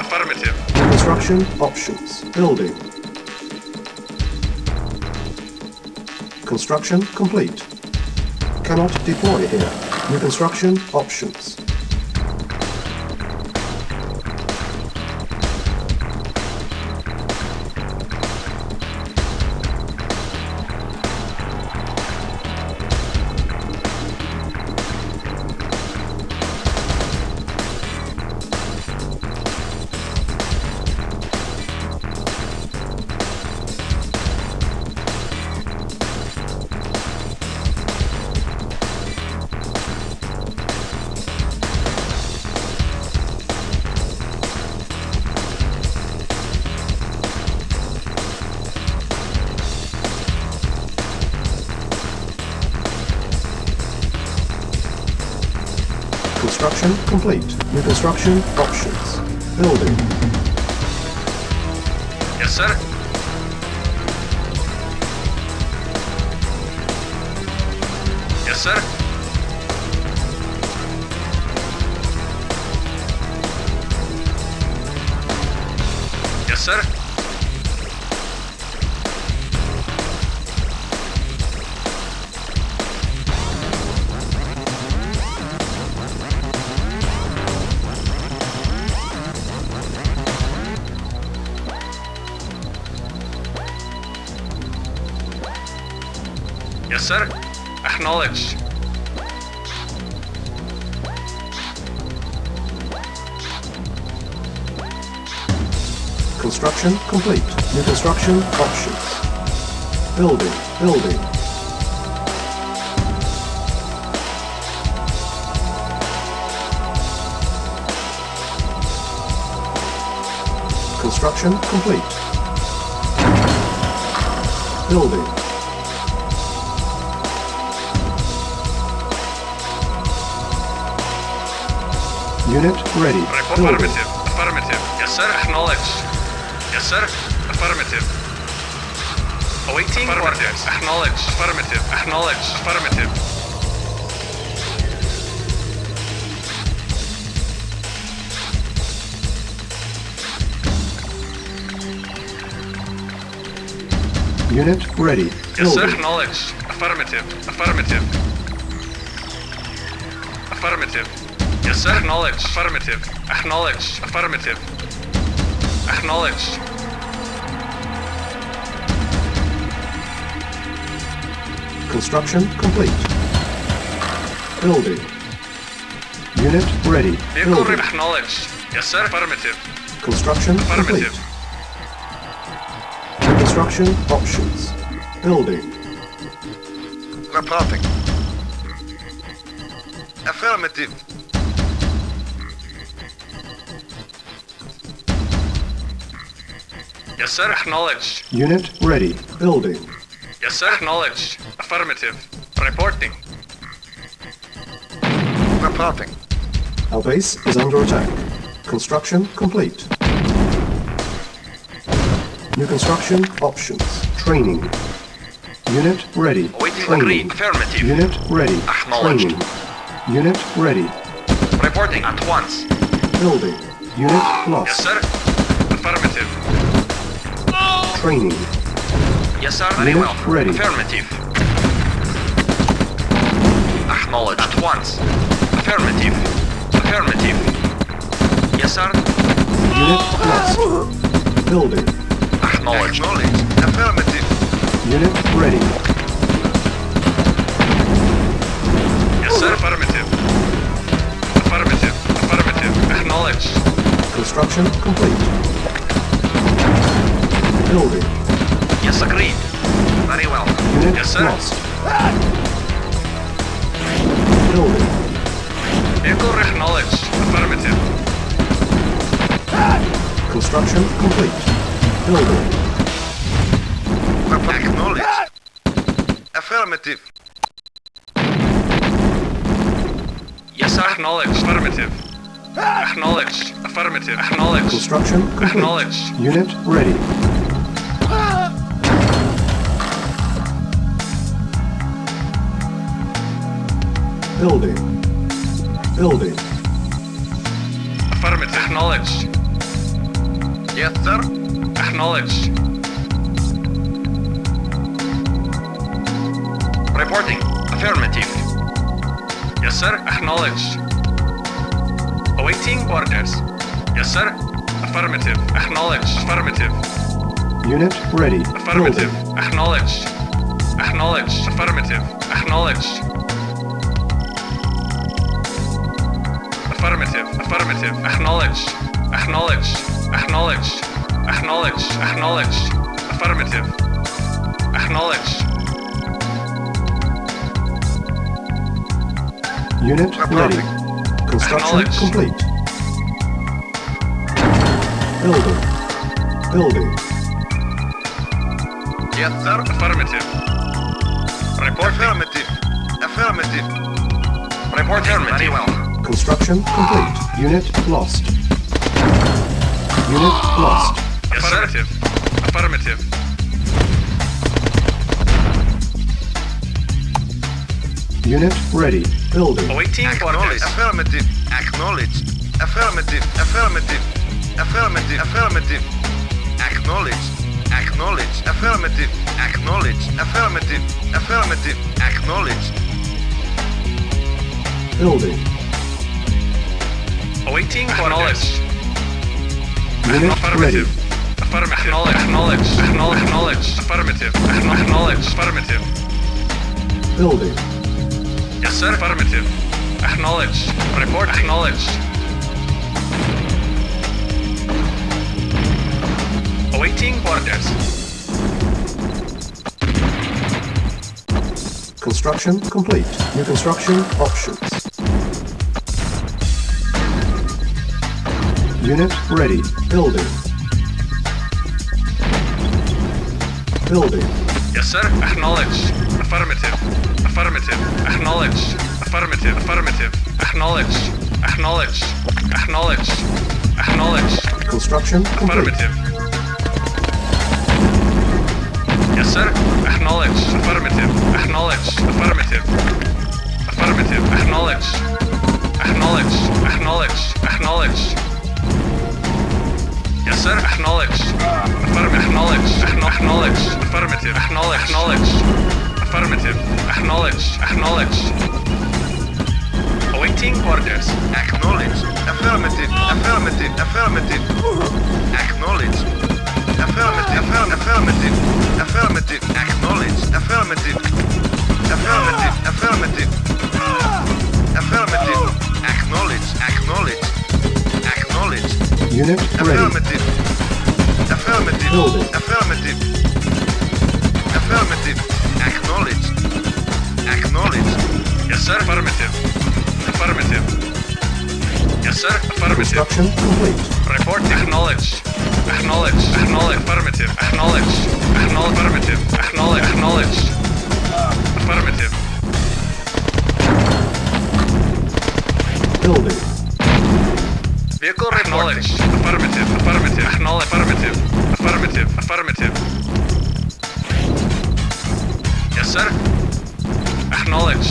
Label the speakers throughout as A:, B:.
A: Affirmative.
B: Construction options. Building. Construction complete. Cannot deploy here. New construction options. Construction complete. New construction options. Building.
A: Yes, sir. Yes, sir. Yes, sir. Yes, sir. Acknowledge.
B: Construction complete. New construction options. Building. Building. Construction complete. Building. Unit ready.
A: Affirmative. Affirmative. Yes, sir. Acknowledge. Yes, sir. Affirmative. Awaiting orders. Acknowledge. Affirmative. Acknowledge. Affirmative.
B: Unit ready.
A: Yes, sir.
B: Building.
A: Acknowledge. Affirmative. Affirmative. Affirmative. Yes, sir. Acknowledge. Affirmative. Acknowledge. Affirmative. Acknowledge.
B: Construction complete. Building. Unit ready.
A: Vehicle
B: Building.
A: acknowledge. Yes, sir. Affirmative.
B: Construction
A: Affirmative.
B: complete. Construction options. Building.
C: Reporting. Affirmative.
A: Yes, sir. Acknowledge.
B: Unit ready. Building.
A: Yes, sir. Acknowledge. Affirmative. Reporting.
C: Reporting.
B: Our base is under attack. Construction complete. New construction options. Training. Unit ready.
C: Awaiting
B: Training.
C: agreed. Affirmative.
B: Unit ready.
C: Acknowledged.
B: Training. Unit ready.
C: Reporting at once.
B: Building. Unit
A: Yes,
B: lost.
A: sir. Affirmative.
B: Training.
C: Yes, sir. Very
B: Unit
C: well.
B: ready.
C: Affirmative. Acknowledged. At once. Affirmative. Affirmative. Yes, sir.
B: Unit lost. Building.
C: Acknowledged. Affirmative.
B: Unit ready.
A: Yes, sir. Affirmative. Affirmative. Affirmative. Acknowledge.
B: Construction complete. Building.
C: Yes, agreed. Very well.
B: Unit
A: Yes, sir.
B: lost. Building.
A: Vehicle acknowledge. Affirmative.
B: Construction complete. Building.
C: Acknowledged. Affirmative.
A: Yes, sir. Acknowledge. Affirmative. Acknowledge. Affirmative. Acknowledge.
B: Construction complete.
A: Acknowledge.
B: Unit ready. Building. Building.
A: Affirmative. Acknowledge.
C: Yes, sir.
A: Acknowledged. Reporting. Affirmative. Yes, sir. Acknowledged. Awaiting orders. Yes, sir. Affirmative. Acknowledged. Affirmative.
B: Unit ready.
A: Affirmative.
B: Building.
A: Acknowledged. Acknowledged. Affirmative. Acknowledged. Affirmative. Affirmative. Acknowledged. Acknowledged. Acknowledged. Acknowledged. Acknowledged. Affirmative. Acknowledged.
B: Unit ready. Construction
A: Acknowledged.
B: complete. Building. Building.
C: Yes, sir.
A: Affirmative. Reporting.
C: Affirmative. Affirmative.
A: Reporting.
C: Very well.
B: Construction complete. Unit lost. Unit lost.
A: Affirmative. Affirmative.
B: Unit ready. Building.
A: Awaiting
C: Acknowledged.
A: orders.
C: Affirmative. Acknowledged. Affirmative. Affirmative. Affirmative. Affirmative. Acknowledged. Acknowledged. Affirmative. Acknowledged. Affirmative. Affirmative. Acknowledged.
B: Building.
A: Awaiting orders.
B: Unit ready.
A: Affirmative. Affirmative. Acknowledge. Acknowledge. Acknowledge. Affirmative. Acknowledge. Affirmative.
B: Building.
A: Yes, sir. Affirmative. Acknowledge. Report. Acknowledge. Awaiting orders.
B: Construction complete. New construction options. Unit ready. Building. Building.
A: Yes, sir. Acknowledge. Affirmative. Affirmative. Acknowledge. Affirmative. Affirmative. Acknowledge. Acknowledge. Acknowledge. Acknowledge.
B: Construction complete.
A: Affirmative. Yes, sir. Acknowledge. Affirmative. Acknowledge. Affirmative. Affirmative. Acknowledge. Acknowledge. Acknowledge. Acknowledge. Yes, sir. Acknowledge. Affirmative. Acknowledge. Acknowledge. Affirmative. Acknowledge. Acknowledge. Affirmative. Acknowledge. Acknowledge. Awaiting orders.
C: Acknowledged. Affirmative. Affirmative. Affirmative. Acknowledged. Affirmative. Affirmative. Affirmative. Acknowledged. Affirmative. Affirmative. Affirmative. Affirmative. Acknowledged. Acknowledged. Acknowledged.
B: Unit ready.
C: Affirmative. Affirmative.
B: Building.
C: Affirmative. Affirmative. Acknowledged. Acknowledged.
A: Yes, sir. Affirmative. Affirmative. Yes, sir. Affirmative.
B: Construction complete.
A: Report. Acknowledge. Acknowledge. Acknowledge. Affirmative. Acknowledge. Acknowledge. Affirmative. Acknowledge. Acknowledge. Affirmative.
B: Building.
A: Vehicle acknowledge. Affirmative. Affirmative. Acknowledge. Affirmative. Affirmative. Affirmative. Yes, sir. Acknowledge.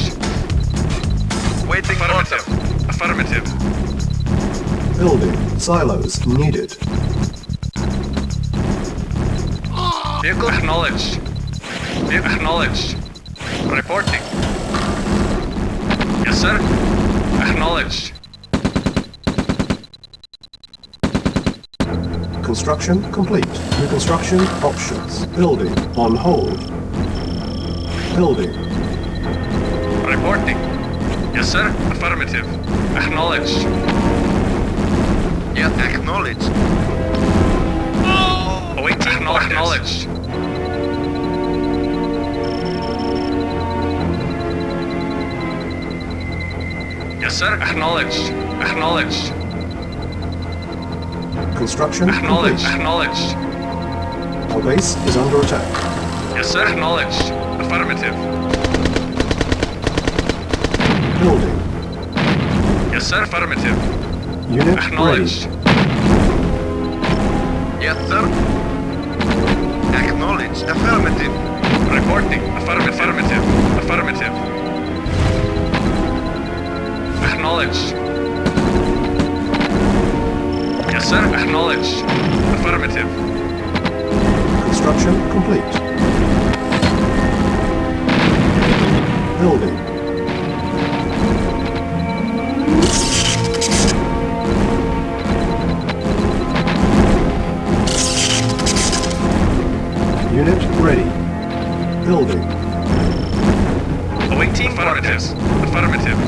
C: Waiting order.
A: Affirmative. Affirmative.
B: Building. Silos needed.
A: Vehicle acknowledge. Vehicle acknowledge. Reporting. Yes, sir. Acknowledge.
B: Construction complete. New construction options. Building. On hold. Building.
A: Reporting. Yes, sir. Affirmative. Acknowledge.
C: Yes, acknowledged.
A: Awaiting acknowledge. Yes, sir. Acknowledge. Acknowledge.
B: Construction
A: Acknowledge.
B: complete.
A: Acknowledge.
B: Our base is under attack.
A: Yes, sir. Acknowledge. Affirmative.
B: Building.
A: Yes, sir. Affirmative.
B: Unit
A: Acknowledge.
B: ready.
C: Yes, sir. Acknowledged. Affirmative.
A: Reporting. Affirmative. Affirmative. Affirmative. Acknowledge. Yes, sir. Acknowledge. Affirmative.
B: Building. Unit ready. Building.
A: Awaiting affirmative. Affirmative.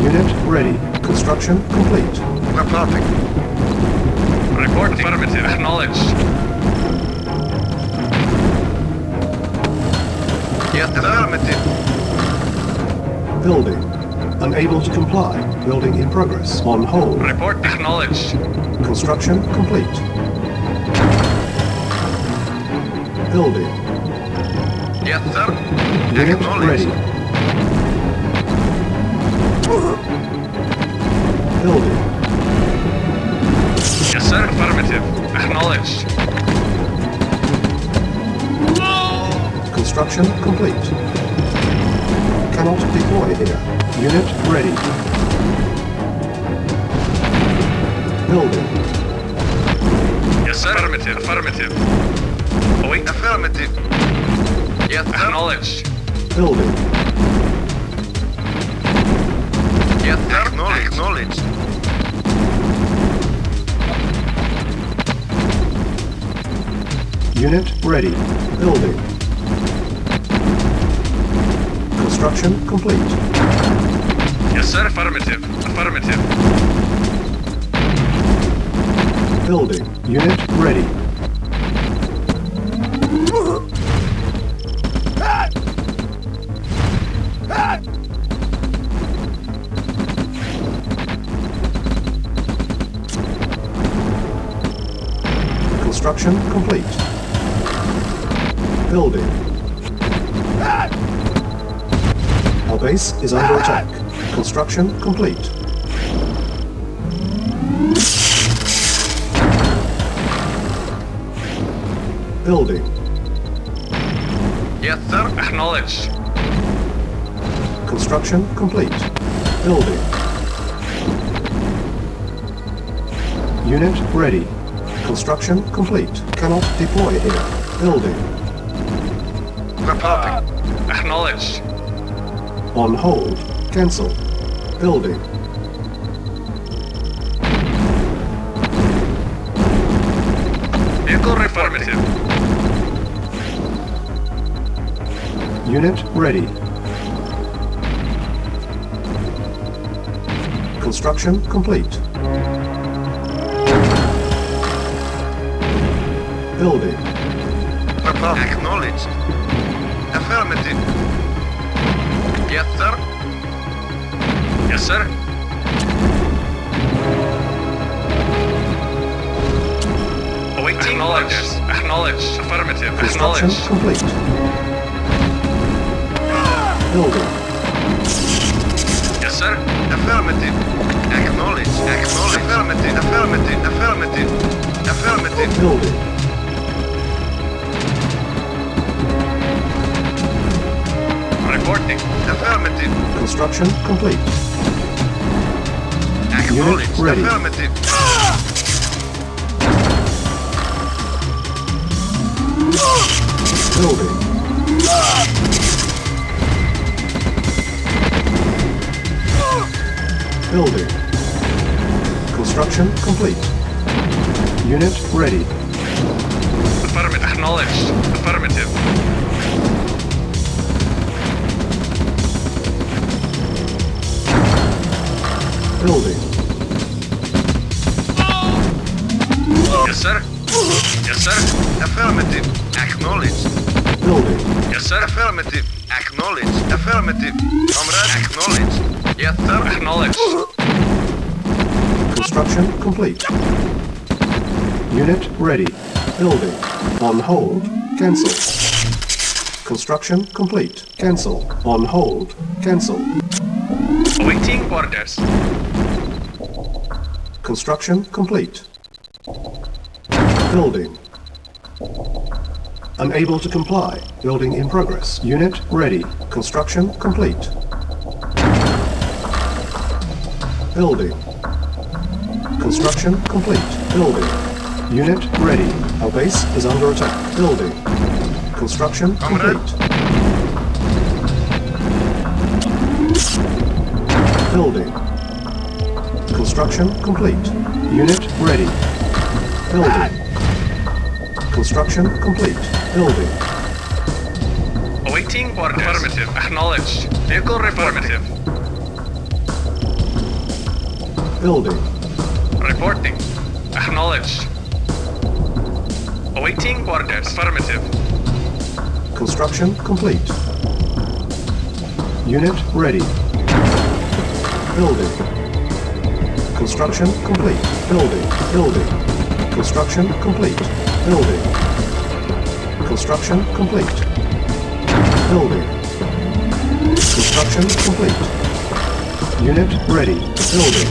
B: Unit ready. Construction complete.
C: Reporting.
A: Reporting. Affirmative. Acknowledged.
C: Yes, affirmative.
B: Building. Unable to comply. Building in progress. On hold.
A: Report acknowledged.
B: Construction complete. Building.
C: Yes, sir.
B: Unit
C: Acknowledged.
B: ready. Building.
A: Yes, sir. Affirmative. Acknowledged.
B: Construction complete. Cannot deploy here. Unit ready. Building.
A: Yes, sir. Affirmative. Affirmative. Await.
C: Affirmative. Yes, sir.
A: Acknowledged.
B: Building.
C: Yes, sir. Acknowledged.
B: Unit ready. Building. Construction complete.
A: Yes, sir. Affirmative. Affirmative.
B: Building. Unit ready. Construction complete. Building. Our base is under attack. Construction complete. Building.
C: Yes, sir.
A: Acknowledged.
B: Construction complete. Building. Unit ready. Construction complete. Cannot deploy here. Building.
C: Reporting.
A: Acknowledged.
B: On hold. Cancel. Building.
A: Vehicle affirmative.
B: Unit ready. Construction complete. Building.
C: Reporting. Acknowledged. Affirmative. Yes, sir.
A: Yes, sir. Awaiting orders. Acknowledged. Affirmative.
B: Construction
A: Acknowledged.
B: complete. Building.
A: Yes, sir.
C: Affirmative. Acknowledged. Acknowledged. Affirmative. Affirmative. Affirmative. Affirmative.
B: Building.
A: Reporting.
C: Affirmative.
B: Construction complete.
C: Acknowledged.
B: Unit ready.
C: Affirmative.
B: Building. Building. Construction complete. Unit ready.
A: Affirmative. Acknowledged. Affirmative.
B: Building.
A: Yes, sir. Yes, sir.
C: Affirmative. Acknowledged.
B: Building.
A: Yes, sir.
C: Affirmative. Acknowledged. Affirmative. Comrade. Acknowledged. Yes, sir.
A: Acknowledged.
B: Construction complete. Unit ready. Building. On hold. Cancel. Construction complete. Cancel. On hold. Cancel.
A: Awaiting orders.
B: Construction complete. Building. Unable to comply. Building in progress. Unit ready. Construction complete. Building. Construction complete. Building. Unit ready. Our base is under attack. Building. Construction complete. Building. Construction complete. Unit ready. Building. Construction complete. Building.
A: Awaiting orders. Affirmative. Acknowledged. Vehicle affirmative.
B: Building.
A: Reporting. Acknowledged. Awaiting orders. Affirmative.
B: Construction complete. Unit ready. Building. Construction complete. Building. Building. Construction complete. Building. Construction complete. Building. Construction complete. Unit ready. Building.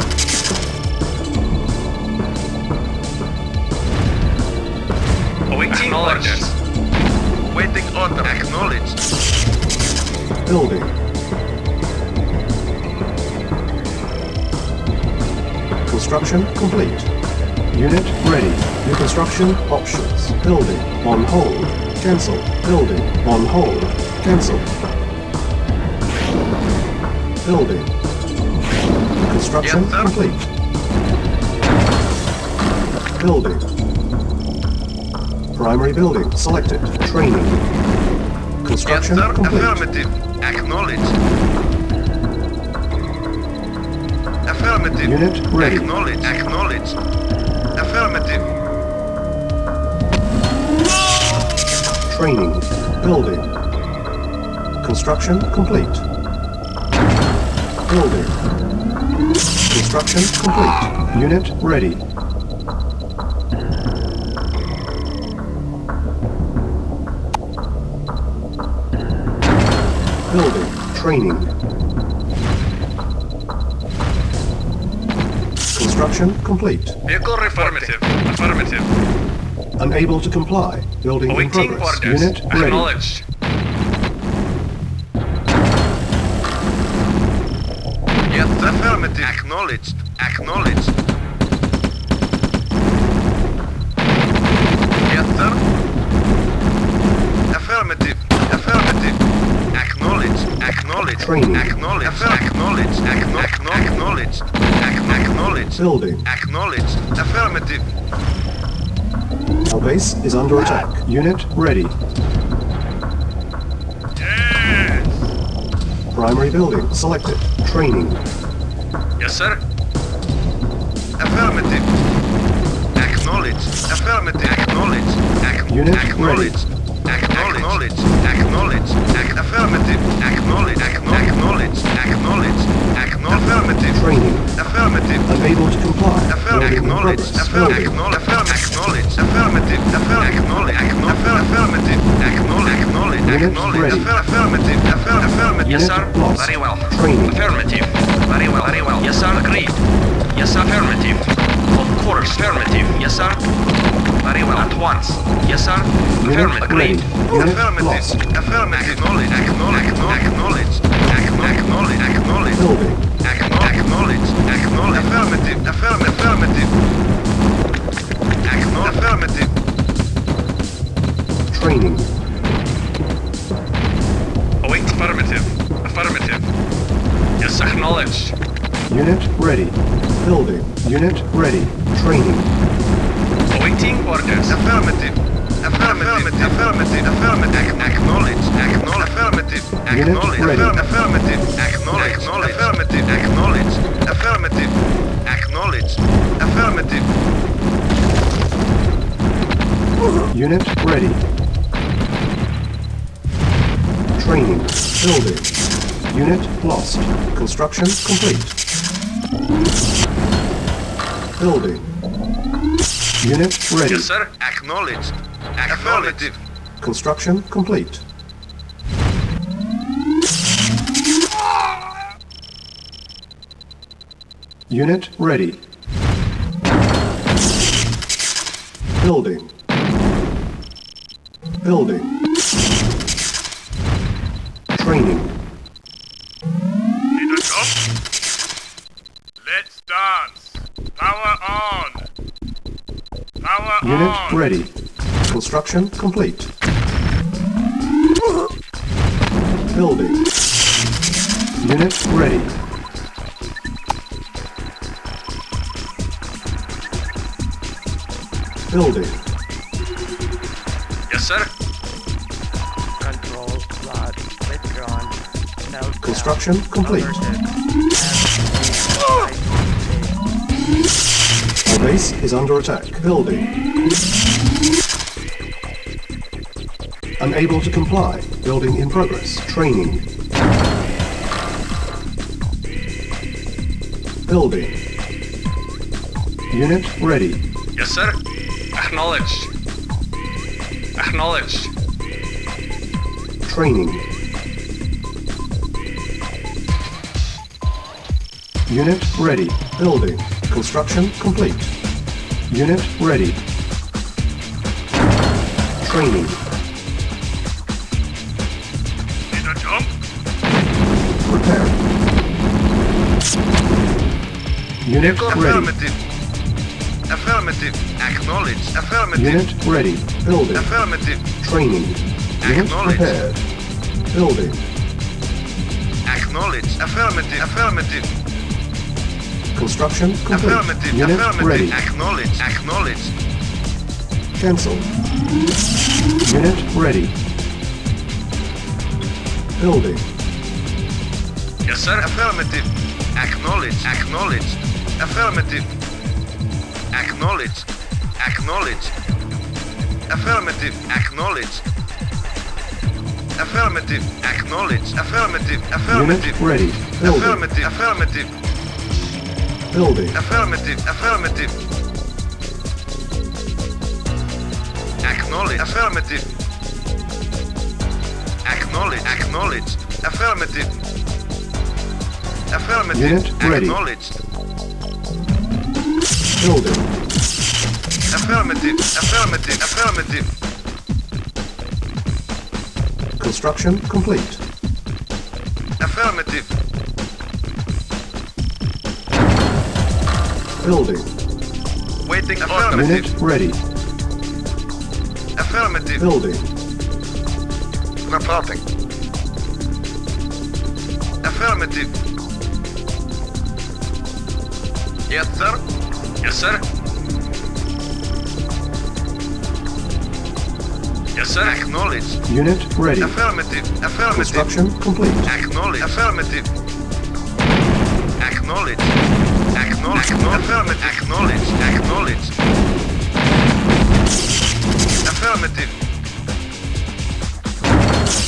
A: Awaiting orders.
C: Waiting order. Acknowledged.
B: Building. Construction complete. Unit ready. New construction options. Building. On hold. Cancel. Building. On hold. Cancel. Building. Construction
C: Yes, sir.
B: complete. Building. Primary building selected. Training.
C: Yes,
B: Construction
C: sir.
B: complete.
C: Affirmative. Acknowledged. Affirmative.
B: Unit ready.
C: Acknowledged. Acknowledged. Affirmative.
B: Training. Building. Construction complete. Building. Construction complete. Unit ready. Building. Training. Construction complete.
A: Vehicle affirmative. Affirmative.
B: Unable to comply. Building in
A: Awaiting
B: progress.
A: orders.
B: Unit ready.
A: Acknowledged.
C: Yes, affirmative. Acknowledged. Acknowledged. Yes, sir. Affirmative. Affirmative. Acknowledged. Acknowledged.
B: Training.
C: Acknowledged. Acknowledged. Acknowledged. Acknowledged.
B: Building.
C: Acknowledged. Affirmative.
B: Our base is under attack. Unit ready.
A: Yes.
B: Primary building selected. Training.
A: Yes, sir.
C: Affirmative. Acknowledged. Affirmative. Acknowledged.
B: Unit
C: Acknowledged. Acknowledged. Acknowledged. Affirmative. Acknowledged. Acknowledged. Acknowledged. Affirmative.
B: Training.
C: Affirmative.
B: Unable to comply. Building in
C: Acknowledged.
B: progress. Building.
C: Acknowledged. Affirmative. Acknowledged. Affirmative. Acknowledged.
B: Unit ready.
C: Affirmative. Affirmative.
A: Yes,
B: Unit
A: sir.
B: lost.
A: Very well.
B: Training.
A: Affirmative. Very well. Very well. Yes, sir. Agreed. Yes, sir. Affirmative. Of course. Affirmative. Yes, sir. Very well. At once. Yes, sir.
B: Unit
A: Affirmative.
B: ready.
A: Agreed.
B: Unit
C: Affirmative.
B: lost.
C: Affirmative. Acknowledged. Acknowledged. Acknowledged.
B: Building.
C: Acknowledged. Affirmative. Affirmative. Affirmative.
B: Training.
A: Await affirmative. Affirmative. Yes, acknowledged.
B: Unit ready. Building. Unit ready. Training.
A: Awaiting orders.
C: Affirmative. Affirmative. Acknowledged. Affirmative.
B: Unit ready.
C: Affirmative. Acknowledged. Affirmative. Acknowledged. Affirmative. Acknowledged. Affirmative.
B: Unit ready. Training. Building. Unit lost. Construction complete. Building. Unit ready.
A: Yes, sir.
C: Acknowledged. Affirmative.
B: Construction complete. Unit ready. Building. Building. Training.
D: Need a jump? Let's dance. Power on.
A: Power
B: Unit
A: on.
B: ready. Construction complete. Building. Unit ready. Building.
A: Yes, sir.
D: Control rod withdrawn. Meltdown
B: Construction complete.
D: averted.
B: Our base is under attack. Building. Unable to comply. Building in progress. Training. Building. Unit ready.
A: Yes, sir. Acknowledged. Acknowledged.
B: Training. Unit ready. Building. Construction complete. Unit ready. Training.
A: Need a jump?
B: Repair. Unit ready.
C: Affirmative. Affirmative. Acknowledged. Affirmative.
B: Unit ready. Building.
C: Affirmative.
B: Training. Unit
C: Acknowledged.
B: prepared. Building.
C: Acknowledged. Affirmative. Affirmative.
B: Construction complete.
C: Affirmative.
B: Unit
C: Affirmative.
B: ready.
C: Acknowledged. Acknowledged.
B: Cancel. Unit ready. Building.
A: Yes, sir.
C: Affirmative. Acknowledged. Acknowledged. Affirmative. Acknowledged. Acknowledged. Affirmative. Acknowledged. Affirmative. Acknowledged. Affirmative. Affirmative.
B: Unit ready. Building.
C: Affirmative. Affirmative.
B: Building.
C: Affirmative. Affirmative. Acknowledge. Affirmative. Acknowledge. Acknowledge. Affirmative. Affirmative.
B: Unit ready.
C: Acknowledged.
B: Building.
C: Affirmative. Affirmative. Affirmative.
B: Construction complete.
C: Affirmative.
B: Building.
C: Waiting. Affirmative.
B: Unit ready.
C: Affirmative.
B: Building.
C: Reporting. Affirmative. Yes, sir.
A: Yes, sir. Yes, sir.
C: Acknowledged.
B: Unit ready.
C: Affirmative. Affirmative.
B: Construction complete.
C: Acknowledge. Affirmative. Acknowledge. Acknowledge. Affirmative. Acknowledge. Acknowledge. Affirmative.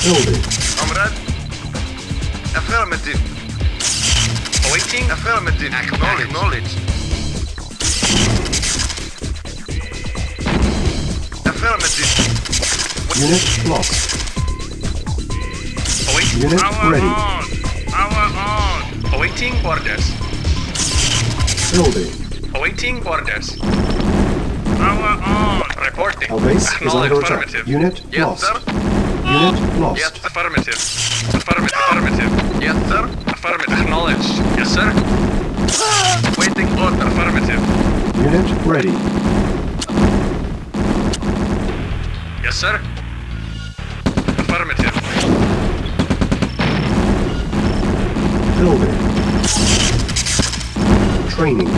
B: Building.
C: Comrade. Affirmative.
A: Awaiting.
C: Affirmative. Acknowledge. Acknowledge. Affirmative.
B: Unit lost.
A: Awaiting.
B: Unit ready.
A: Power on. Awaiting orders.
B: Building.
A: Awaiting orders. Power on. Reporting.
B: Our base is
A: Acknowledge.
B: under attack.
A: Affirmative.
B: Unit
C: Yes,
B: lost.
C: sir.
B: Unit lost.
C: Yes.
A: Affirmative. Affirmative. Affirmative.
C: Yes, sir.
A: Affirmative. Acknowledge. Yes, sir.
C: Waiting order.
A: Affirmative.
B: Unit ready.
A: Yes, sir. Affirmative.
B: Building. Training.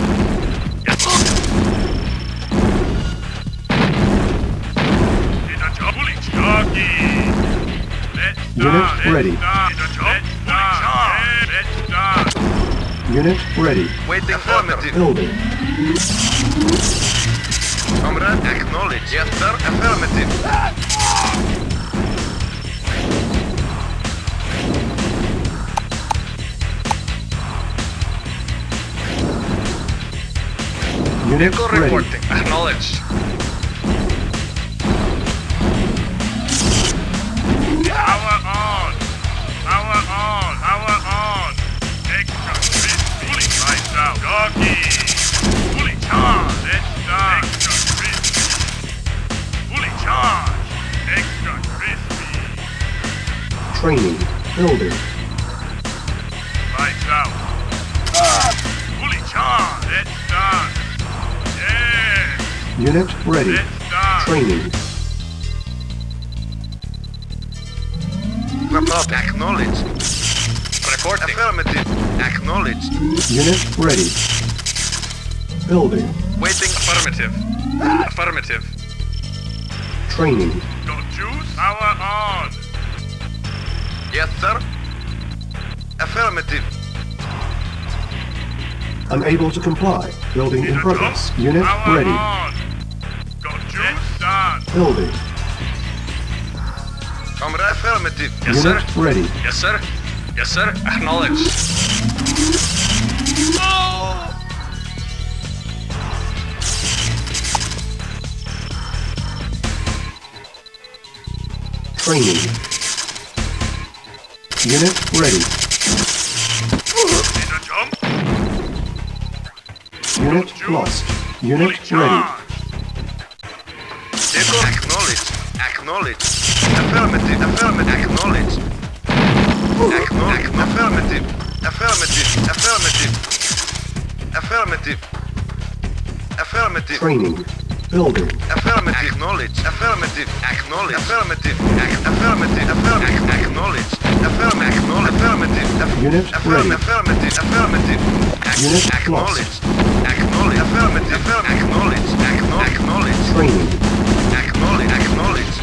B: Unit ready. Unit ready.
C: Waiting affirmative.
B: Building.
C: Comrade, acknowledge. Yes, sir. Affirmative.
B: Unit
A: Vehicle
B: ready.
A: reporting. Acknowledged.
E: Power on! Power on! Power on! Extra crispy! Fully lights out! Doggy! Fully charged! Let's start! Extra crispy! Fully charged! Extra crispy!
B: Training. Building.
E: Lights out! Fully charged! Let's start! Yes!
B: Unit ready.
E: Let's start.
B: Training.
C: Report. Acknowledged.
A: Reporting.
C: Affirmative. Acknowledged.
B: Unit ready. Building.
C: Waiting.
A: Affirmative. Affirmative.
B: Training.
E: Got juice? Power on.
C: Yes, sir. Affirmative.
B: Unable to comply. Building in progress. Unit
E: Power
B: ready.
E: on. Got juice? Done.
B: Building.
C: Comrade. Affirmative.
A: Yes, sir.
B: Unit ready.
A: Yes, sir. Yes, sir. Acknowledged.
B: Training. Unit ready.
E: Need a jump?
B: Unit lost. Unit
E: Fully
B: ready.
E: charged.
C: Vehicle. Acknowledged. Acknowledged. Affirmative. Affirmative. Acknowledged. Acknowledged. Affirmative. Affirmative. Affirmative. Affirmative. Affirmative.
B: Training. Building.
C: Affirmative. Acknowledge. Affirmative. Acknowledge. Affirmative. Affirmative. Affirmative. Acknowledge. Affirmative. Affirmative.
B: Unit ready.
C: Affirmative. Affirmative.
B: Unit
C: Acknowledge. Acknowledge. Affirmative. Acknowledge. Acknowledge.
B: Training.
C: Acknowledge. Acknowledge.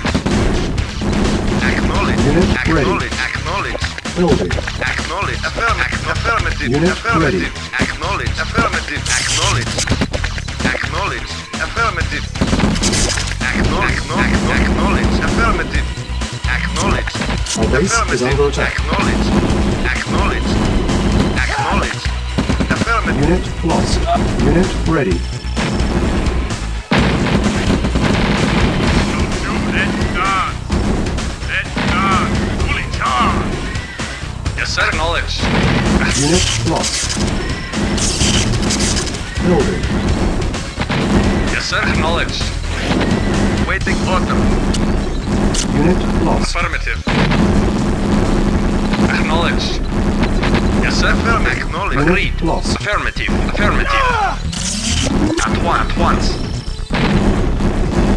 C: Acknowledge.
B: Unit ready.
C: Acknowledge. Acknowledge.
B: Building.
C: Acknowledge. Affirmative.
B: Unit ready.
C: Acknowledge. Affirmative. Acknowledge. Acknowledge. Affirmative. Acknowledge. Acknowledge. Affirmative. Acknowledge.
B: Our base is under attack.
C: Acknowledge. Acknowledge. Acknowledge. Affirmative.
B: Unit lost. Unit ready.
E: Got juice? Let's start. Let's start. Fully charged.
A: Yes, sir. Acknowledged.
B: Unit lost. Building.
A: Yes, sir. Acknowledged.
C: Waiting order.
B: Unit lost.
A: Affirmative. Acknowledged. Yes, sir.
C: Acknowledge.
A: Agreed.
B: Unit lost.
A: Affirmative. Affirmative. At once.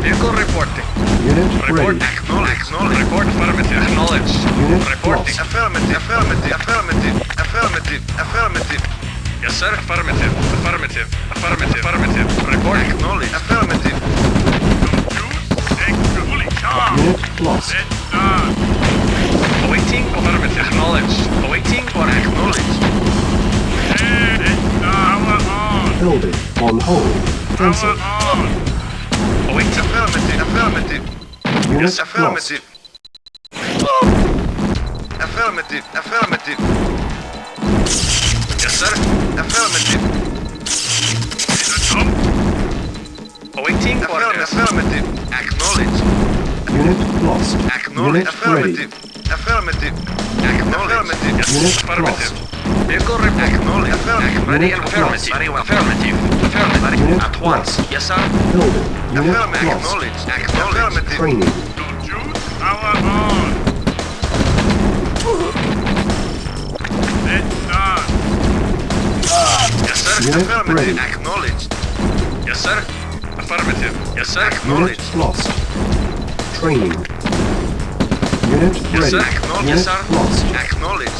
A: Vehicle reporting.
B: Unit
A: Report.
B: ready.
C: Acknowledge.
A: Report. Affirmative. Acknowledged.
B: Unit
A: Reporting.
B: lost.
C: Affirmative. Affirmative. Affirmative. Affirmative. Affirmative.
A: Yes, sir. Affirmative. Affirmative. Affirmative. Affirmative. Reporting.
C: Acknowledge. Affirmative.
E: Got juice? Extra. Fully charged.
B: Unit lost.
E: Let's start.
A: Awaiting. Affirmative. Acknowledged. Awaiting or
C: Acknowledge.
E: Let's start. Power on.
B: Building. On hold.
E: Power
B: Cancel.
E: on.
A: awaiting.
C: Affirmative. Affirmative.
B: Unit lost.
C: Affirmative. Affirmative. Affirmative.
A: Yes, sir.
C: Affirmative.
E: Need a jump?
A: Awaiting orders.
C: Affirmative. Acknowledge.
B: Unit lost.
C: Acknowledge.
B: Unit ready.
C: Affirmative. Affirmative. Acknowledge. Affirmative.
A: Yes,
B: Unit
A: affirmative.
B: lost.
A: Vehicle report.
C: Acknowledge. Affirmative.
A: Ready
B: Unit
A: and affirmative.
B: lost.
A: Very well. Affirmative. Affirmative.
B: Unit
A: At once.
B: lost.
A: Yes, sir.
B: Building. Unit
C: Affirmative.
B: lost.
C: Acknowledge. Affirmative.
B: Training.
E: Got juice? Power on. Let's start.
A: Yes, sir.
B: Unit
C: Affirmative.
B: ready.
C: Acknowledge.
A: Yes, sir. Affirmative. Yes, sir.
C: Acknowledge.
B: Unit lost. Training. Unit
A: Yes,
B: ready.
A: sir.
C: Acknowledge.
B: Unit
A: Yes, sir.
B: lost.
C: Acknowledge.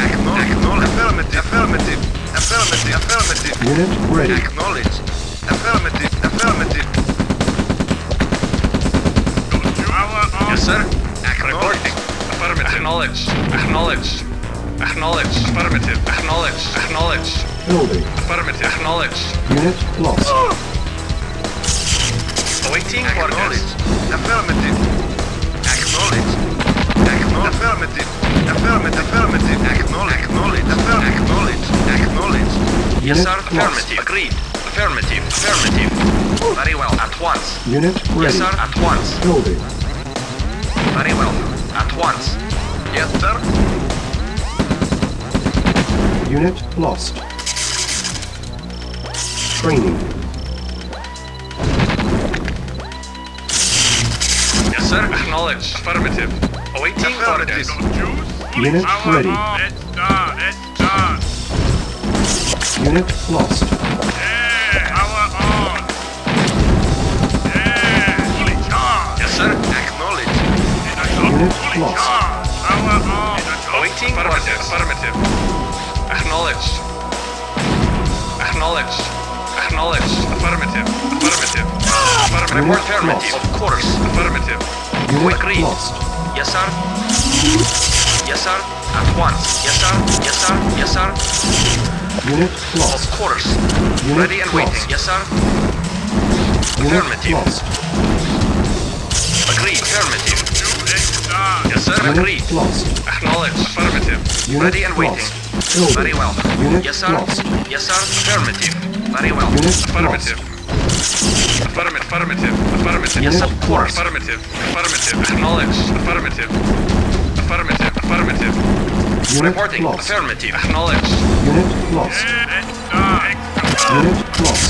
C: Acknowledge. Affirmative. Affirmative. Affirmative. Affirmative.
B: Unit ready.
C: Acknowledge. Affirmative. Affirmative.
E: Got juice? Power on.
A: Yes, sir.
C: Acknowledge.
A: Reporting. Affirmative. Acknowledge. Acknowledge. Acknowledge. Affirmative. Acknowledge. Acknowledge.
B: Building.
A: Affirmative. Acknowledge.
B: Unit lost.
A: Awaiting
C: Acknowledge.
A: orders.
C: Affirmative. Acknowledge. Acknowledge. Affirmative. Affirmative. Affirmative. Acknowledge. Acknowledge. Acknowledge. Acknowledge.
A: Yes,
B: Unit
A: sir.
B: lost.
A: Affirmative. Agreed. Affirmative. Affirmative. Very well. At once.
B: Unit
A: Yes,
B: ready.
A: sir. At once.
B: Building.
A: Very well. At once.
C: Yes, sir.
B: Unit lost. Training.
A: Yes, sir. Acknowledge. Affirmative. Awaiting orders.
E: Got juice? Fully
B: Unit
E: power
B: ready.
E: on. Let's start. Let's start.
B: Unit lost.
E: Yeah. Power on.
B: Unit lost.
E: Power on.
A: Awaiting orders. Affirmative. Acknowledged. Acknowledged. Acknowledged. Affirmative. Affirmative. Affirmative.
B: Unit
A: Affirmative.
B: lost.
A: Of course. Affirmative.
B: Unit
A: Agreed.
B: lost.
A: Yes, sir. Yes, sir. At once. Yes, sir. Yes, sir. Yes, sir.
B: Unit
A: Of
B: lost.
A: course.
B: Unit
A: Ready and waiting.
B: lost.
A: Yes, sir.
B: Unit
A: Affirmative.
B: lost.
A: Agreed. Affirmative.
E: Unit done.
A: Yes, sir.
B: Unit
A: Agreed.
B: lost.
A: Acknowledged. Affirmative.
B: Unit
A: Ready and waiting.
B: lost. Building.
A: Very well.
B: Unit
A: Yes, sir.
B: lost.
A: Yes, sir. Affirmative. Very well.
B: Unit
A: Affirmative. Affirmative. Affirmative. Affirmative. Yes,
B: Unit
A: of course.
B: lost.
A: Affirmative. Affirmative. Acknowledged. Affirmative. Affirmative. Affirmative.
B: Unit
A: Reporting.
B: lost.
A: Affirmative. Acknowledged.
B: Unit lost.
E: Unit done.
B: Unit lost.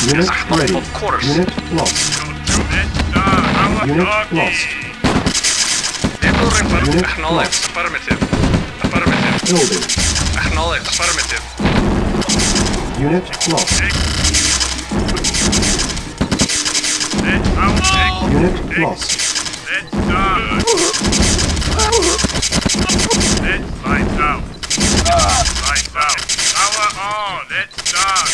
B: Unit
A: Yes,
B: ready.
A: of course.
B: Unit lost.
E: Unit done. Our
B: Unit
E: doggy.
B: lost.
A: Vehicle report.
B: Unit
A: Acknowledged.
B: lost.
A: Affirmative. Affirmative.
B: Building.
A: Acknowledged. Affirmative.
B: Unit lost.
E: Let's out.
B: Unit lost.
E: Let's done. Let's lights out. Lights out. Power on. Let's done.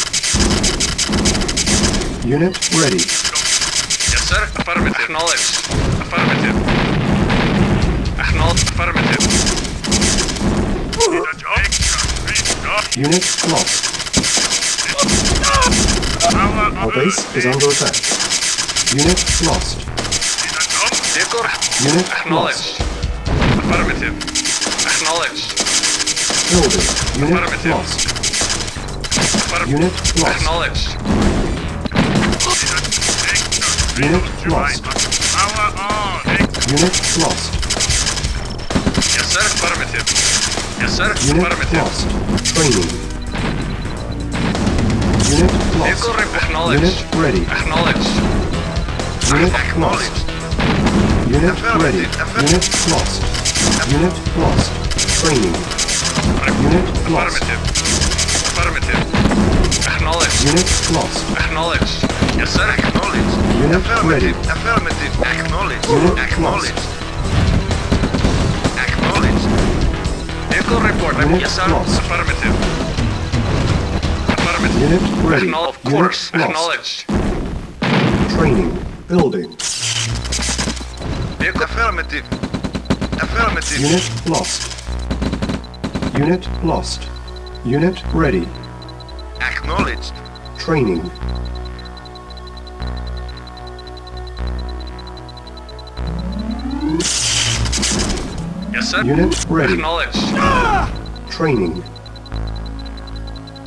B: Unit ready.
A: Yes, sir. Affirmative. Acknowledged. Affirmative. Acknowledged. Affirmative.
E: The job.
B: Unit lost.
E: Power
B: Our base is under attack. Unit lost.
A: Vehicle.
B: Unit
A: Acknowledged. Affirmative. Acknowledged.
B: Building. Unit
A: Affirmative.
B: lost.
A: Affirmative.
B: Unit lost.
A: Acknowledged.
B: Unit lost.
E: Power on.
B: Unit lost.
A: Yes, sir. Affirmative. Yes, sir.
B: Unit
A: Affirmative.
B: lost. Training. Unit
A: Vehicle
B: lost.
A: acknowledged.
B: Unit ready.
A: Acknowledged.
B: Unit lost.
C: Acknowledged.
B: Unit
C: Affirmative.
B: ready. Unit lost. Unit lost. Training. Unit lost.
A: Affirmative. Affirmative. Acknowledged.
B: Unit lost.
A: Acknowledged. Yes, sir.
C: Acknowledged.
B: Unit ready.
C: Affirmative. Affirmative. Acknowledged.
B: Unit
C: Acknowledged. Acknowledged.
A: Vehicle report.
B: Unit
A: Yes, sir.
B: lost.
A: Affirmative. Affirmative.
B: Unit ready.
A: Of
B: Unit
A: course.
B: lost.
A: Acknowledged.
B: Training. Building.
A: Vehicle.
C: Affirmative. Affirmative.
B: Unit lost. Unit lost. Unit ready.
C: Acknowledged.
B: Training.
A: Yes, sir.
B: Unit ready.
A: Acknowledged.
B: Training.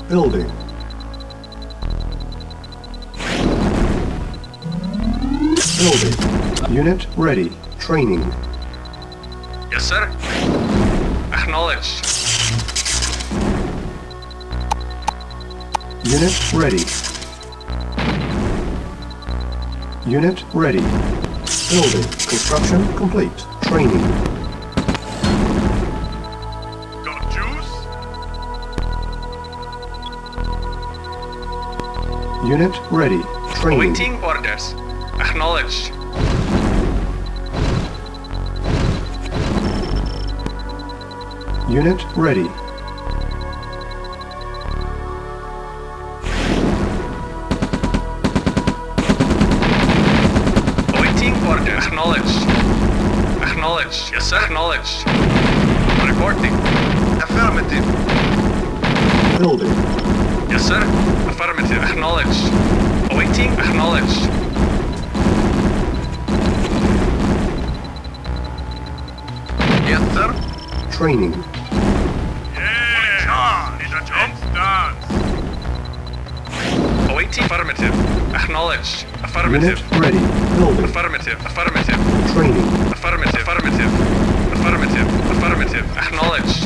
B: Building. Building. Unit ready. Training.
A: Yes, sir. Acknowledged.
B: Unit ready. Unit ready. Building. Construction complete. Training.
E: Got juice?
B: Unit ready. Training.
A: Awaiting orders. Acknowledged.
B: Unit ready.
A: Awaiting order. Acknowledged. Acknowledged. Yes, sir. Acknowledged. Reporting.
C: Affirmative.
B: Building.
A: Yes, sir. Affirmative. Acknowledged. Awaiting. Acknowledged.
C: Yes, sir.
B: Training.
E: Yeah! The job's done.
A: Awaiting. Affirmative. Acknowledged. Affirmative.
B: Unit ready. Building.
A: Affirmative. Affirmative.
B: Training.
A: Affirmative. Affirmative. Affirmative. Affirmative. Acknowledged.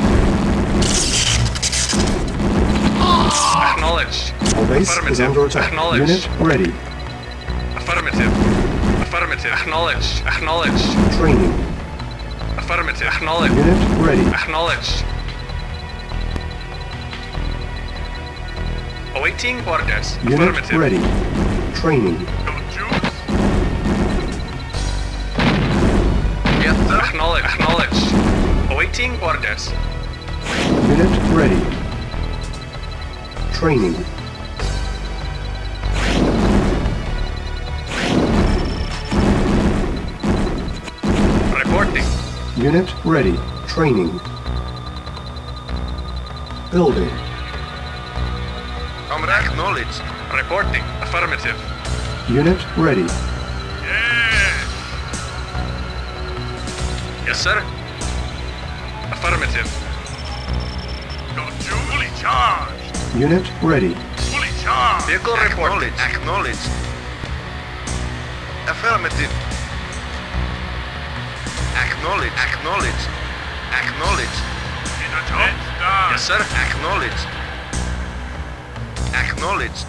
A: Acknowledged.
B: Our base is
A: Affirmative.
B: under attack.
A: Acknowledged.
B: Unit ready.
A: Affirmative. Affirmative. Acknowledged. Acknowledged.
B: Training.
A: Affirmative. Acknowledged.
B: Unit ready.
A: Acknowledged. Awaiting orders.
B: Unit
A: Affirmative.
B: ready. Training.
E: Got juice?
C: Yes, sir.
A: Acknowledged. Awaiting orders.
B: Unit ready. Training.
A: Reporting.
B: Unit ready. Training. Building.
C: Comrade, acknowledged.
A: Reporting. Affirmative.
B: Unit ready.
E: Yes.
A: Yes, sir. Affirmative.
E: Got you fully charged.
B: Unit ready.
E: Fully charged.
A: Vehicle reporting.
C: Acknowledged. Affirmative. Acknowledged. Acknowledged. Acknowledged.
E: In a job. It's done.
A: Yes, sir.
C: Acknowledged. Acknowledged.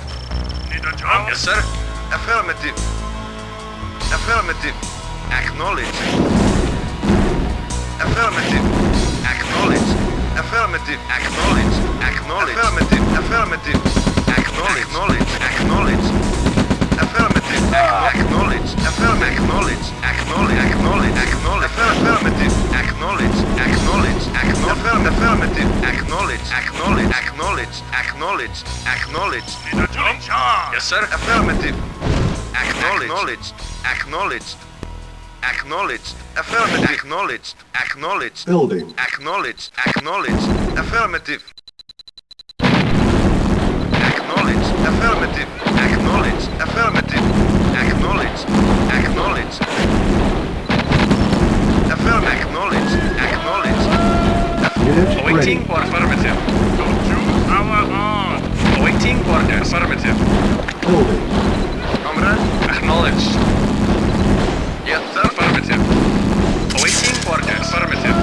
E: In a job.
A: Yes, sir.
C: Affirmative. Affirmative. Acknowledged. Affirmative. Acknowledged. Affirmative. Acknowledged. Acknowledged. Affirmative. Affirmative. Acknowledged. Acknowledged. Acknowledged. Affirmative. Acknowledged. Affirmative. Acknowledged. Acknowledged. Acknowledged. Acknowledged. Affirmative. Acknowledged. Acknowledged. Affirmative. Acknowledged. Acknowledged. Acknowledged. Acknowledged. Acknowledged.
E: In a job. Charged.
A: Yes, sir.
C: Affirmative. Acknowledged. Acknowledged. Acknowledged. Affirmative. Acknowledged. Acknowledged.
B: Building.
C: Acknowledged. Acknowledged. Affirmative. Acknowledged. Affirmative. Acknowledged. Affirmative. Acknowledged. Acknowledged. Affirmative. Acknowledged. Acknowledged.
B: Unit ready.
A: Awaiting for affirmative.
E: Got you. Power on.
A: Awaiting orders. Affirmative.
B: Building.
C: Comrade.
A: Acknowledged.
C: Yes, sir.
A: Affirmative. Awaiting orders. Affirmative.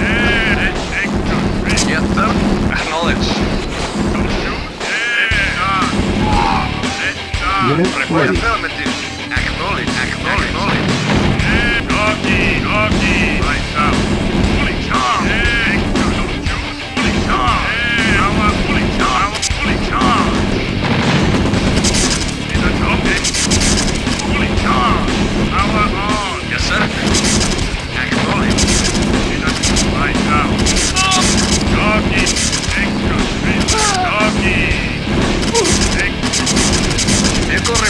E: Yeah, it's extra.
C: Yes, sir.
A: Acknowledged.
E: Got you. Yeah. It's done.
B: Unit ready.
C: Affirmative. Acknowledged. Acknowledged.
E: Yeah, doggy. Doggy. Lights out. Fully charged. Yeah, extra. Got you. Fully charged. Yeah, power fully charged. Fully charged. In a job. Fully charged. Power on.
A: Yes, sir.
C: Acknowledged.
E: In a lights out. Doggy. Extra. Doggy. Extra.
A: Vehicle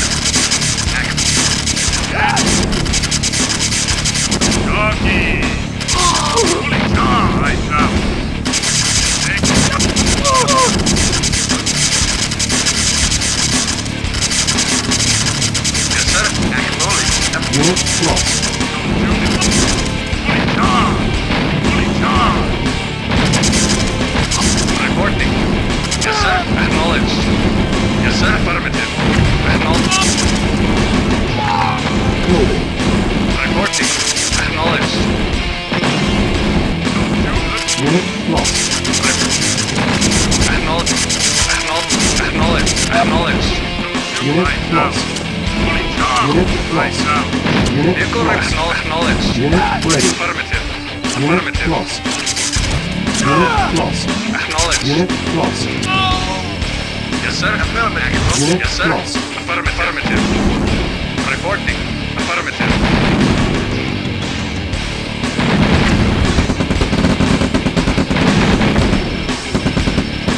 E: Doggy. Fully charged. Lights out. Extra.
A: Yes, sir.
C: Acknowledged.
B: Unit lost.
E: Fully charged. Fully charged.
A: Reporting. Yes, sir. Acknowledged. Yes, sir. Affirmative. Acknowledged.
B: Building.
A: Reporting. Acknowledged.
B: Unit lost.
A: Acknowledged. Acknowledged. Acknowledged. Acknowledged.
B: Unit lost.
E: Fully charged.
B: Unit
E: Lights
B: lost.
E: out.
B: Unit
A: Vehicle
B: lost.
A: acknowledged.
B: Unit ready.
A: Affirmative.
B: Unit
A: Affirmative.
B: lost. Unit lost.
A: Acknowledged.
B: Unit lost.
A: Yes, sir.
C: Affirmative.
B: Unit
A: Yes, sir.
B: lost.
A: Affirmative. Reporting. Affirmative.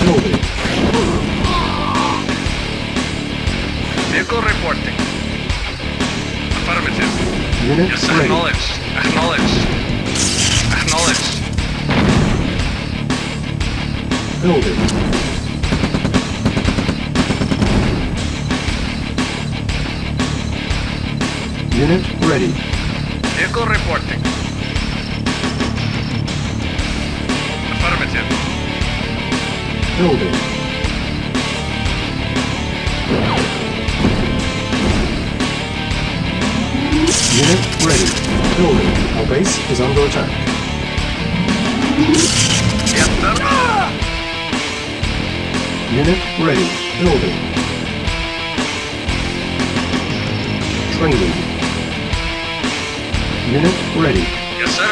B: Building.
A: Vehicle reporting. Affirmative.
B: Unit
A: Yes, sir.
B: ready.
A: Acknowledged. Acknowledged. Acknowledged.
B: Building. Unit ready.
A: Vehicle reporting. Affirmative.
B: Building. Unit ready. Building. Our base is under attack.
C: Yes, sir.
B: Unit ready. Building. Training. Unit ready.
A: Yes, sir.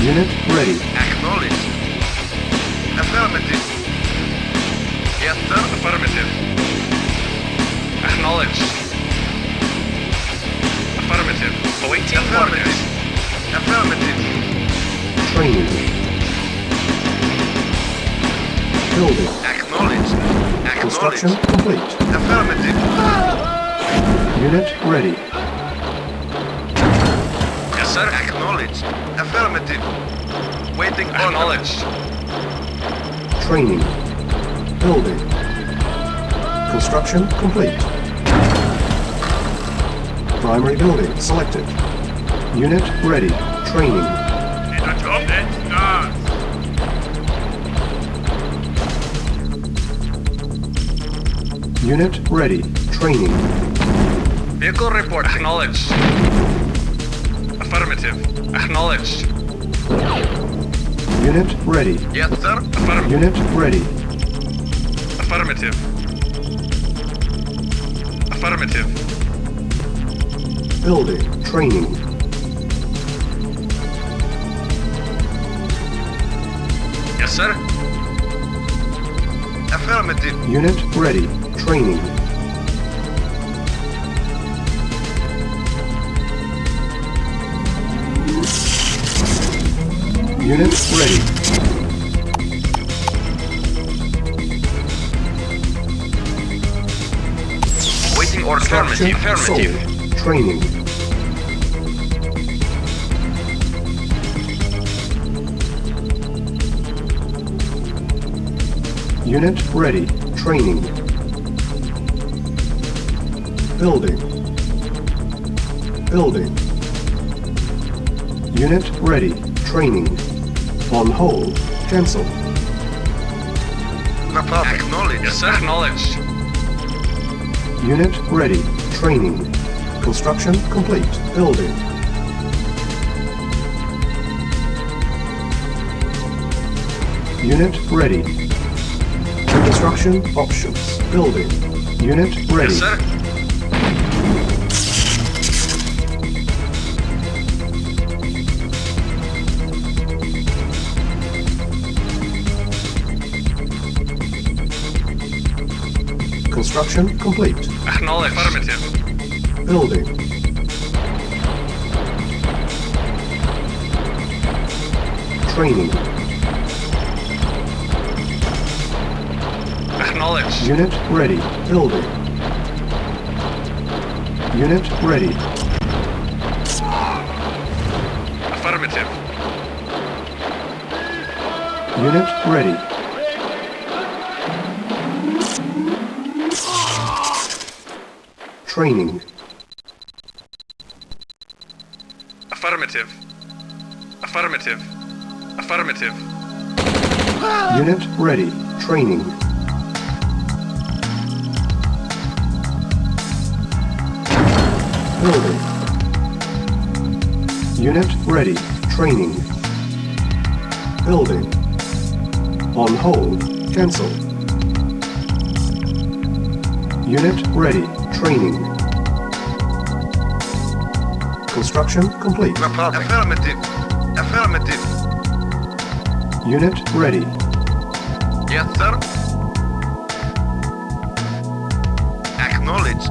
B: Unit ready.
C: Acknowledged. Affirmative. Yes, sir.
A: Affirmative. Acknowledged. Affirmative. Awaiting
C: Affirmative.
A: orders.
C: Affirmative.
B: Training. Building.
C: Acknowledged.
B: Construction
C: Acknowledged.
B: complete.
C: Affirmative.
B: Unit ready.
A: Yes, sir.
C: Acknowledged. Affirmative. Waiting order.
A: Acknowledged.
B: Training. Building. Construction complete. Primary building selected. Unit ready. Training.
E: Need a job? Let's start.
B: Unit ready. Training.
A: Vehicle report. Acknowledged. Affirmative. Acknowledged.
B: Unit ready.
C: Yes, sir.
A: Affirmative.
B: Unit ready.
A: Affirmative. Affirmative.
B: Building. Training.
A: Yes, sir.
C: Affirmative.
B: Unit ready. Training. Unit ready.
A: Waiting order.
B: Structure
A: Affirmative. Affirmative.
B: sold. Training. Unit ready. Training. Building. Building. Unit ready. Training. On hold. Cancel.
C: No problem. Acknowledged.
A: Yes, sir. Acknowledged.
B: Unit ready. Training. Construction complete. Building. Unit ready. Construction options. Building. Unit ready.
A: Yes, sir.
B: Construction complete.
A: Acknowledged. Affirmative.
B: Building. Training.
A: Acknowledged.
B: Unit ready. Building. Unit ready.
A: Affirmative.
B: Unit ready. Training.
A: Affirmative. Affirmative. Affirmative.
B: Unit ready. Training. Building. Unit ready. Training. Building. On hold. Cancel. Unit ready. Training. Construction complete.
C: No problem. Affirmative. Affirmative.
B: Unit ready.
C: Yes, sir. Acknowledged.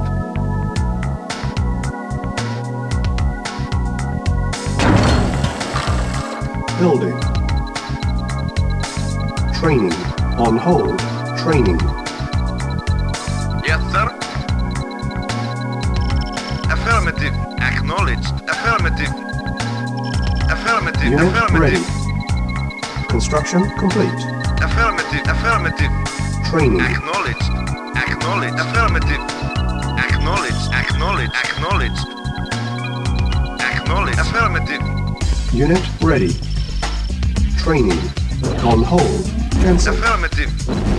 B: Building. Training. On hold. Training.
C: Yes, sir. Affirmative. Acknowledged. Affirmative. Affirmative.
B: Unit
C: Affirmative.
B: ready. Construction complete.
C: Affirmative. Affirmative.
B: Training.
C: Acknowledged. Acknowledged. Affirmative. Acknowledged. Acknowledged. Acknowledged. Acknowledged. Affirmative.
B: Unit ready. Training. On hold. Cancel.
C: Affirmative.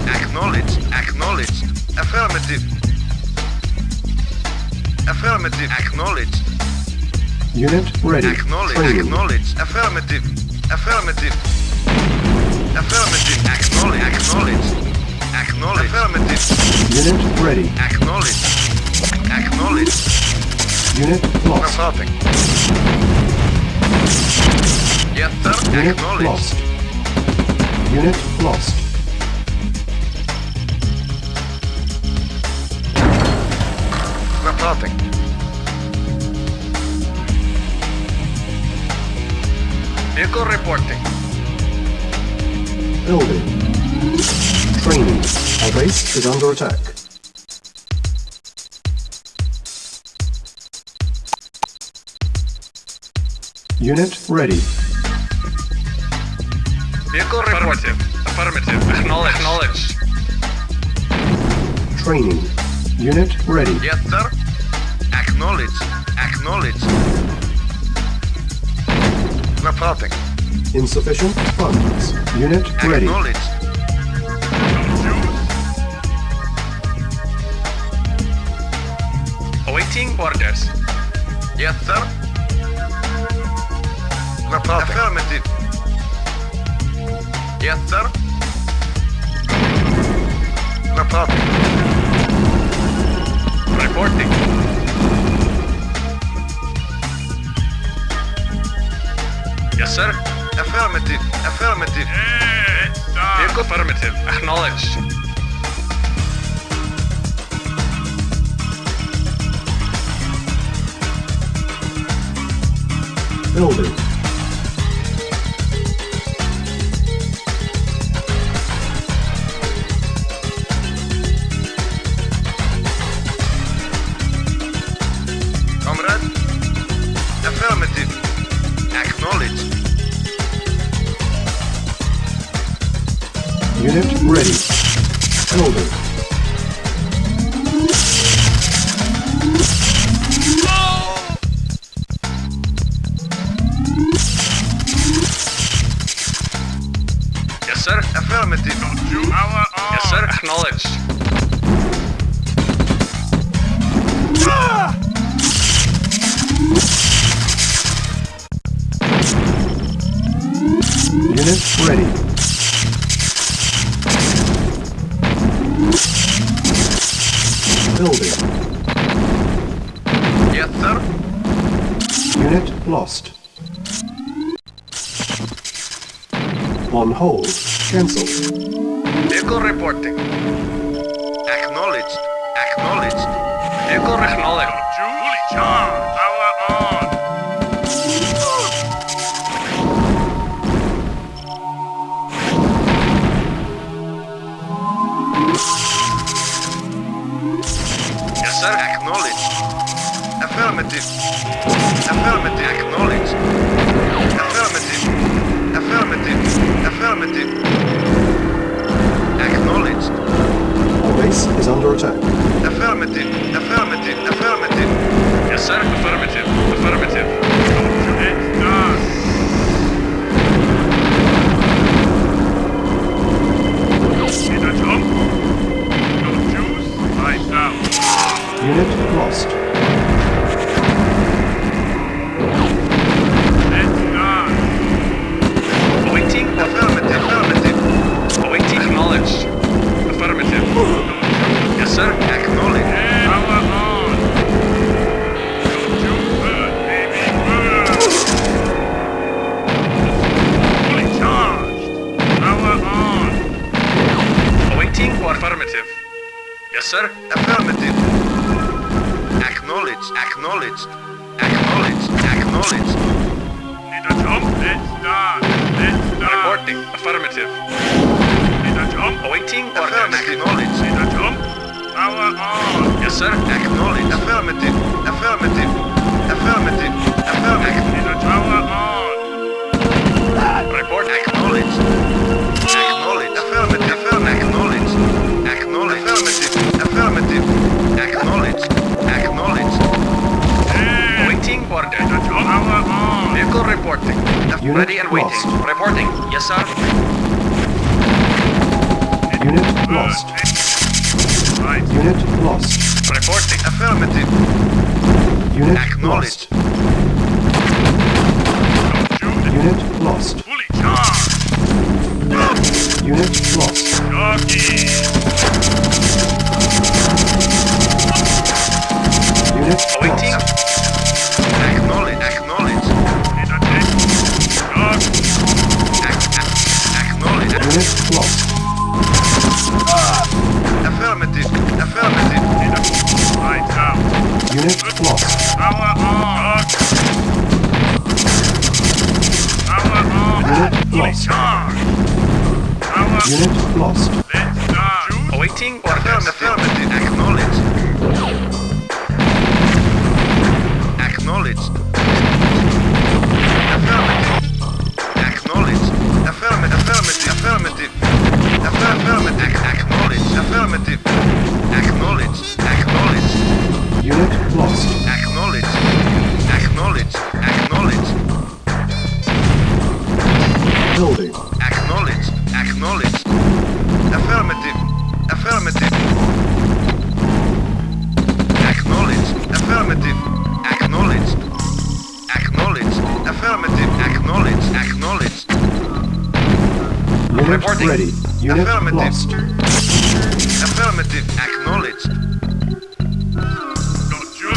C: Acknowledged. Acknowledged. Affirmative. Affirmative. Acknowledged.
B: Unit ready.
C: Acknowledged.
B: Training.
C: Acknowledged. Affirmative. Affirmative. Affirmative. Acknowledged. Acknowledged. Acknowledged. Affirmative.
B: Unit ready.
C: Acknowledged. Acknowledged.
B: Unit
C: No
B: lost.
C: problem. Yes, sir.
B: Unit
C: Acknowledged.
B: lost. Unit lost.
C: No problem.
A: Vehicle reporting.
B: Building. Training. Our base is under attack. Unit ready.
A: Vehicle reporting. Affirmative. Acknowledge.
B: Training. Unit ready.
C: Yes, sir. Acknowledge. Reporting.
B: Insufficient funds. Unit ready.
C: Acknowledge.
A: Awaiting orders.
C: Yes, sir. Reporting. Affirmative. Yes, sir. Reporting.
A: Reporting. Yes, sir.
C: Affirmative.
A: Vehicle affirmative. Acknowledged.
B: Building.
C: Comrade. Affirmative. Acknowledge.
B: Unit ready. Building.
A: Yes, sir.
C: Affirmative.
A: Yes, sir. Acknowledged.
B: Unit ready. Building.
C: Yes, sir.
B: Unit lost. On hold. Cancel.
A: Vehicle reporting.
C: Acknowledged.
A: Vehicle acknowledged.
E: Fully charged. Power on.
A: Yes, sir.
C: Acknowledged. Affirmative. Acknowledged. Affirmative. Acknowledged.
B: Our base is under attack.
C: Affirmative.
A: Yes, sir. Affirmative.
E: It's done. In a jump. No juice. Lights out.
B: Unit lost.
E: It's done.
A: Awaiting.
C: Affirmative.
A: Awaiting. Acknowledged. Affirmative. Yes, sir.
C: Acknowledged.
E: Power on. Don't you burn, baby, burn. Fully charged. Power on.
A: Awaiting or affirmative. Yes, sir.
C: Affirmative. Acknowledged.
E: Need a jump? It's done.
A: Reporting. Affirmative.
E: Need a jump?
A: Awaiting orders.
C: Acknowledged.
E: Need a jump? Power on.
A: Yes, sir.
C: Acknowledged. Affirmative.
E: Need a power on.
A: Report.
C: Acknowledged. Affirmative. Acknowledged.
A: Awaiting orders.
E: Need a power on.
A: Vehicle reporting.
B: Unit
A: Ready and waiting.
B: lost.
A: Reporting. Yes, sir.
B: Unit lost.
E: Right.
B: Unit lost.
A: Reporting.
C: Affirmative.
B: Unit
C: Acknowledged.
B: lost. Unit lost.
E: Fully charged.
B: Unit lost.
E: Jockey.
B: Unit
A: Awaiting.
B: lost.
C: Acknowledged.
E: Need a tank. Jockey.
C: Acknowledged.
B: Unit lost.
C: Affirmative.
E: Need a lights out.
B: Unit lost.
E: Power on. Power on.
A: orders.
C: Affirmative. Acknowledged. Acknowledged. Affirmative. Acknowledged. Affirmative. Affirmative. Affirmative. Acknowledged. Affirmative. Acknowledged. Acknowledged.
B: Unit lost.
C: Acknowledged. Acknowledged. Acknowledged.
B: Building.
C: Acknowledged. Acknowledged. Affirmative. Affirmative. Acknowledged. Affirmative. Acknowledged. Acknowledged. Affirmative. Acknowledged. Acknowledged.
B: Unit
A: Reporting.
B: ready. Unit
C: Affirmative.
B: lost.
C: Affirmative. Acknowledged.
E: Got you.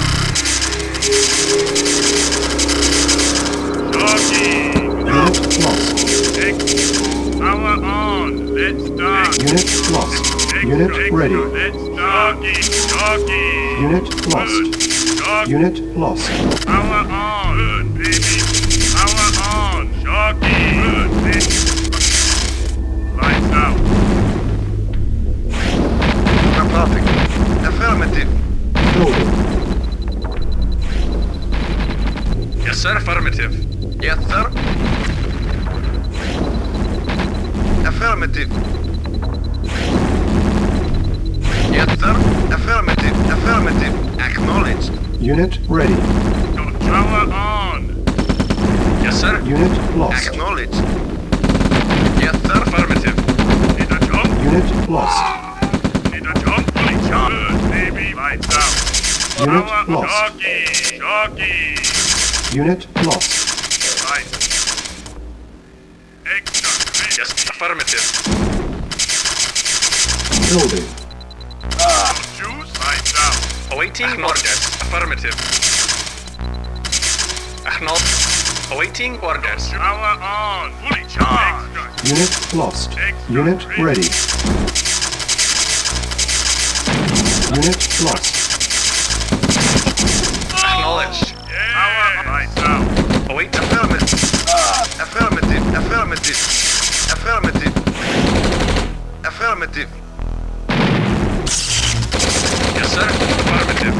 E: Talking.
B: Unit lost.
E: Power on. Let's start.
B: Unit lost. Unit ready.
E: Let's start. Talking.
B: Unit lost.
E: Talk.
B: Unit lost.
E: Power on. Good, baby. Power on. Talking. Good, baby. Lights out.
C: Reporting. Affirmative.
B: Building.
A: Yes, sir. Affirmative.
C: Yes, sir. Affirmative. Yes, sir. Affirmative. Affirmative. Acknowledged.
B: Unit ready.
E: Got power on.
A: Yes, sir.
B: Unit lost.
C: Acknowledged. Yes, sir.
A: Affirmative.
E: Need a jump.
B: Unit lost.
E: Need a jump. Fully charged, baby. Lights out.
B: Unit
E: Power
B: lost.
E: talking. Talking.
B: Unit lost.
E: Right. Extra.
A: Yes, affirmative.
B: Building.
E: Juice. Lights out.
A: Awaiting orders. Affirmative. Awaiting orders.
E: Power on. Fully charged.
B: Unit lost. Unit ready. Unit lost.
A: Acknowledged.
E: Power. Lights out.
A: Await.
C: Affirmative. Affirmative. Affirmative. Affirmative. Affirmative.
A: Yes, sir. Affirmative.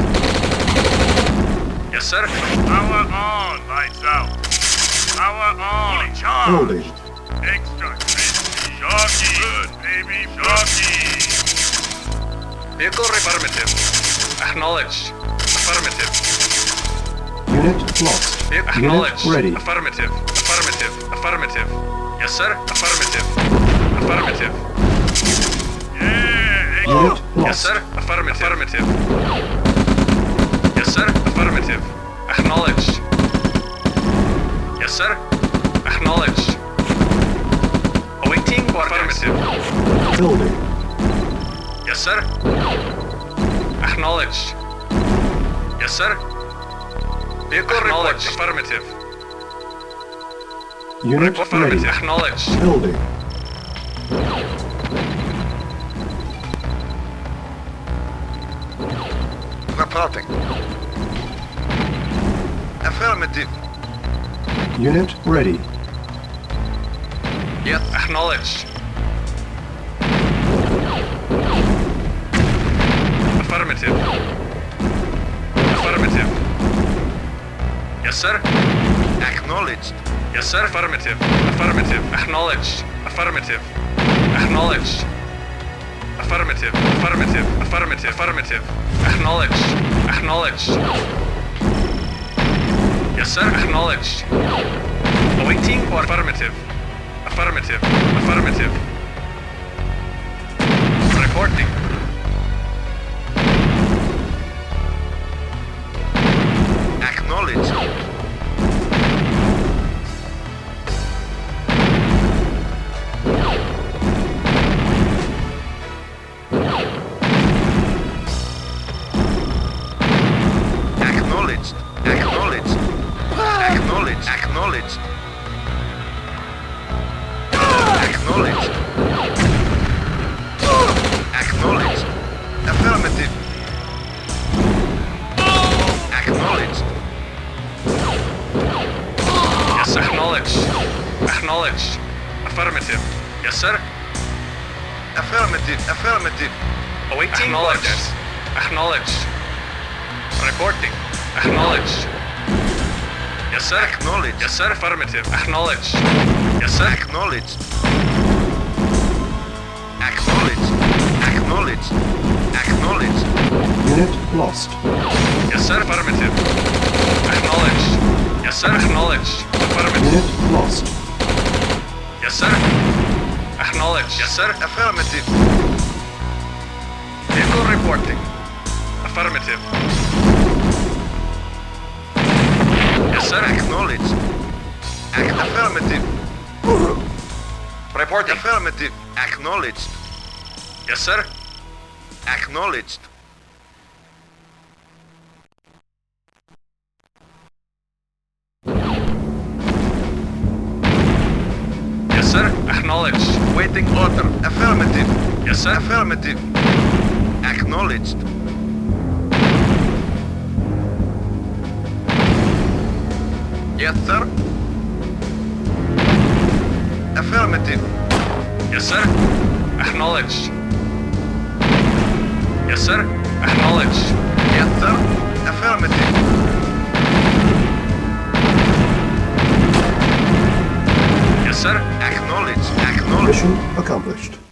A: Yes, sir.
E: Power on. Lights out. Power on. Fully charged.
B: Building.
E: Extra crispy. Shocky. Good, baby. Shocky.
A: Vehicle affirmative. Acknowledged. Affirmative.
B: Unit lost. Unit
A: Acknowledged.
B: ready.
A: Affirmative. Affirmative. Affirmative. Yes, sir. Affirmative. Affirmative.
E: Yeah.
B: Unit
A: Yes,
B: lost.
A: sir. Affirmative. Affirmative. Yes, sir. Affirmative. Acknowledged. Yes, sir. Acknowledged. Awaiting affirmative.
B: Building.
A: Yes, sir. Acknowledged. Yes, sir. Vehicle acknowledged. Affirmative.
B: Unit
A: Affirmative.
B: ready.
A: Acknowledged.
B: Building.
C: Reporting. Affirmative.
B: Unit ready.
A: Yes. Acknowledged. Affirmative. Affirmative. Yes, sir.
C: Acknowledged.
A: Yes, sir. Affirmative. Affirmative. Acknowledged. Affirmative. Acknowledged. Affirmative. Affirmative. Affirmative. Affirmative. Acknowledged. Acknowledged. Yes, sir. Acknowledged. Awaiting or affirmative. Affirmative. Affirmative. Reporting.
C: Acknowledged. Acknowledged. Acknowledged. Acknowledged. Acknowledged. Acknowledged. Acknowledged. Affirmative. Acknowledged.
A: Yes, acknowledged. Acknowledged. Affirmative. Yes, sir.
C: Affirmative. Affirmative.
A: Awaiting orders. Acknowledged. Reporting. Acknowledged. Yes, sir.
C: Acknowledged.
A: Yes, sir. Affirmative. Acknowledged. Yes, sir.
C: Acknowledged. Acknowledged. Acknowledged. Acknowledged.
B: Unit lost.
A: Yes, sir. Affirmative. Acknowledged. Yes, sir. Acknowledged. Affirmative.
B: Unit lost.
A: Yes, sir. Acknowledged. Yes, sir.
C: Affirmative.
A: Vehicle reporting. Affirmative. Yes, sir.
C: Acknowledged. Affirmative.
A: Reporting.
C: Affirmative. Acknowledged.
A: Yes, sir.
C: Acknowledged.
A: Yes, sir. Acknowledged.
C: Waiting order. Affirmative.
A: Yes, sir.
C: Affirmative. Acknowledged. Yes, sir. Affirmative.
A: Yes, sir. Acknowledged. Yes, sir. Acknowledged.
C: Yes, sir. Affirmative.
A: Yes, sir.
C: Acknowledged. Acknowledged.
B: Mission accomplished.